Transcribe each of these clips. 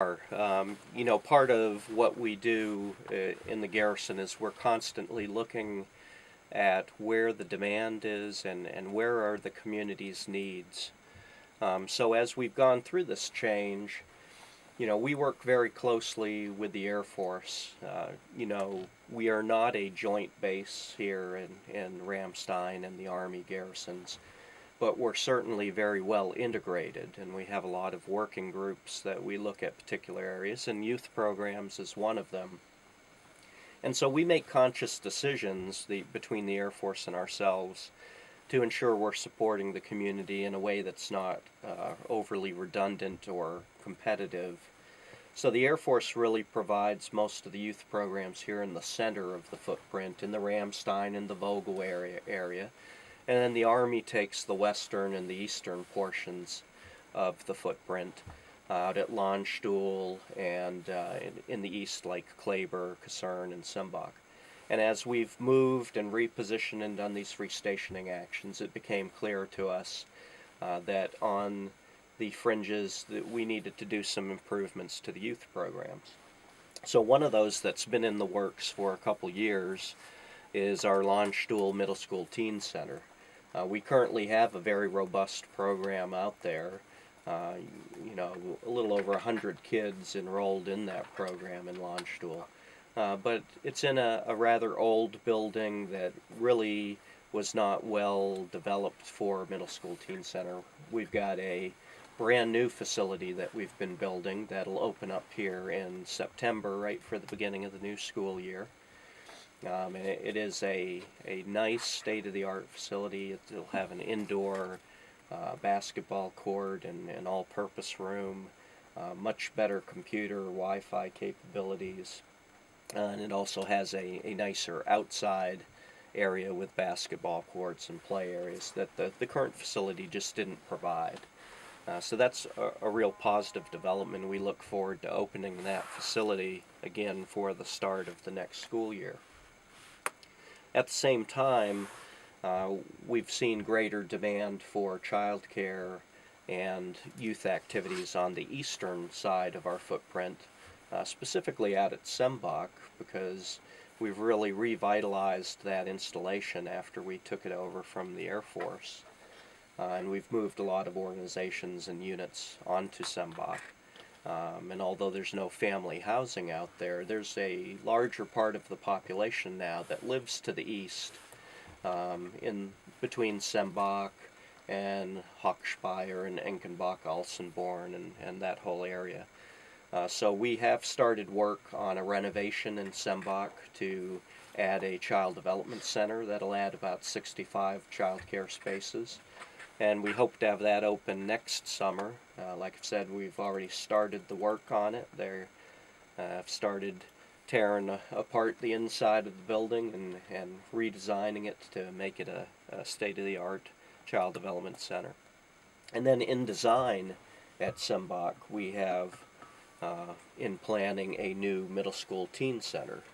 Part of what we do in the garrison is we're constantly looking at where the demand is and where are the community's needs. So as we've gone through this change, we work very closely with the Air Force. We are not a joint base here in Ramstein and the Army garrisons, but we're certainly very well integrated, and we have a lot of working groups that we look at particular areas, and youth programs is one of them. And so we make conscious decisions between the Air Force and ourselves to ensure we're supporting the community in a way that's not overly redundant or competitive. So the Air Force really provides most of the youth programs here in the center of the footprint, in the Ramstein and the Vogel area. And then the Army takes the western and the eastern portions of the footprint out at Landstuhl and in the east, like Kleber, Kaserne, and Sembach. And as we've moved and repositioned and done these restationing actions, it became clear to us that on the fringes that we needed to do some improvements to the youth programs. So one of those that's been in the works for a couple years is our Landstuhl Middle School Teen Center. We currently have a very robust program out there. A little over 100 kids enrolled in that program in Landstuhl. But it's in a rather old building that really was not well developed for a middle school teen center. We've got a brand new facility that we've been building that'll open up here in September, right for the beginning of the new school year. And it is a nice state-of-the-art facility. It'll have an indoor basketball court and an all-purpose room, much better computer, Wi-Fi capabilities, and it also has a nicer outside area with basketball courts and play areas that the current facility just didn't provide. So that's a real positive development. We look forward to opening that facility again for the start of the next school year. At the same time, we've seen greater demand for childcare and youth activities on the eastern side of our footprint, specifically out at Sembach, because we've really revitalized that installation after we took it over from the Air Force. And we've moved a lot of organizations and units onto Sembach. And although there's no family housing out there, there's a larger part of the population now that lives to the east, in between Sembach and Hochspeyer and Enkenbach, Alsenborn, and that whole area. So we have started work on a renovation in Sembach to add a child development center that'll add about 65 child care spaces. And we hope to have that open next summer. Like I've said, we've already started the work on it. I've started tearing apart the inside of the building and redesigning it to make it a state-of-the-art child development center. And then in design at Sembach, we have in planning a new middle school teen center.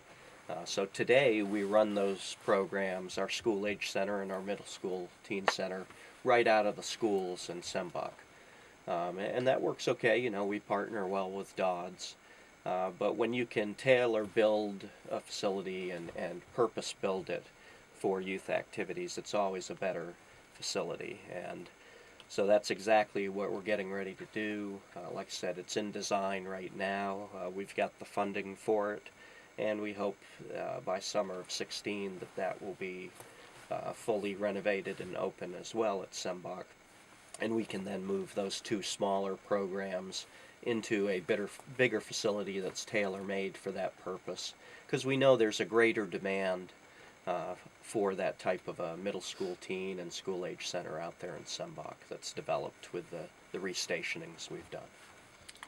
So today we run those programs, our school age center and our middle school teen center, right out of the schools in Sembach. And that works okay. We partner well with Dodds. But when you can tailor build a facility and purpose build it for youth activities, it's always a better facility. And so that's exactly what we're getting ready to do. Like I said, it's in design right now. We've got the funding for it, and we hope by summer of 16 that will be fully renovated and open as well at Sembach. And we can then move those two smaller programs into a bigger facility that's tailor-made for that purpose, because we know there's a greater demand for that type of a middle school teen and school age center out there in Sembach that's developed with the restationings we've done.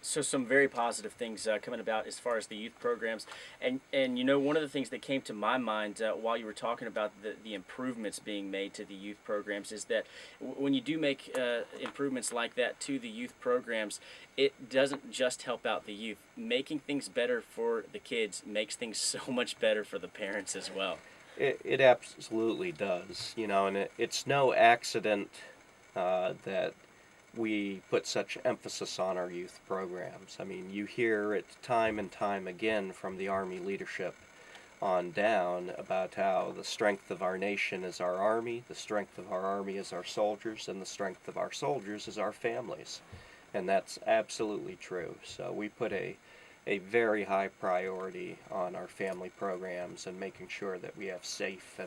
So some very positive things coming about as far as the youth programs, and one of the things that came to my mind while you were talking about the improvements being made to the youth programs is that when you do make improvements like that to the youth programs, it doesn't just help out the youth. Making things better for the kids makes things so much better for the parents as well. It absolutely does, and it's no accident that we put such emphasis on our youth programs. I mean, you hear it time and time again from the Army leadership on down about how the strength of our nation is our Army, the strength of our Army is our soldiers, and the strength of our soldiers is our families. And that's absolutely true. So we put a very high priority on our family programs and making sure that we have safe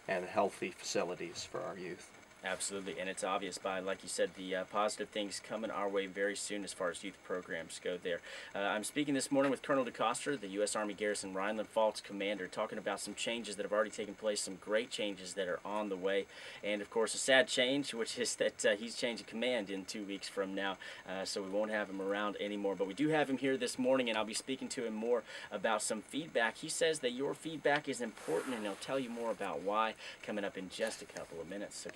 and healthy facilities for our youth. Absolutely, and it's obvious by, like you said, the positive things coming our way very soon as far as youth programs go there. I'm speaking this morning with Colonel DeCoster, the U.S. Army Garrison Rheinland-Pfalz commander, talking about some changes that have already taken place, some great changes that are on the way, and of course a sad change, which is that he's changing command in 2 weeks from now, so we won't have him around anymore. But we do have him here this morning, and I'll be speaking to him more about some feedback. He says that your feedback is important, and he'll tell you more about why coming up in just a couple of minutes. So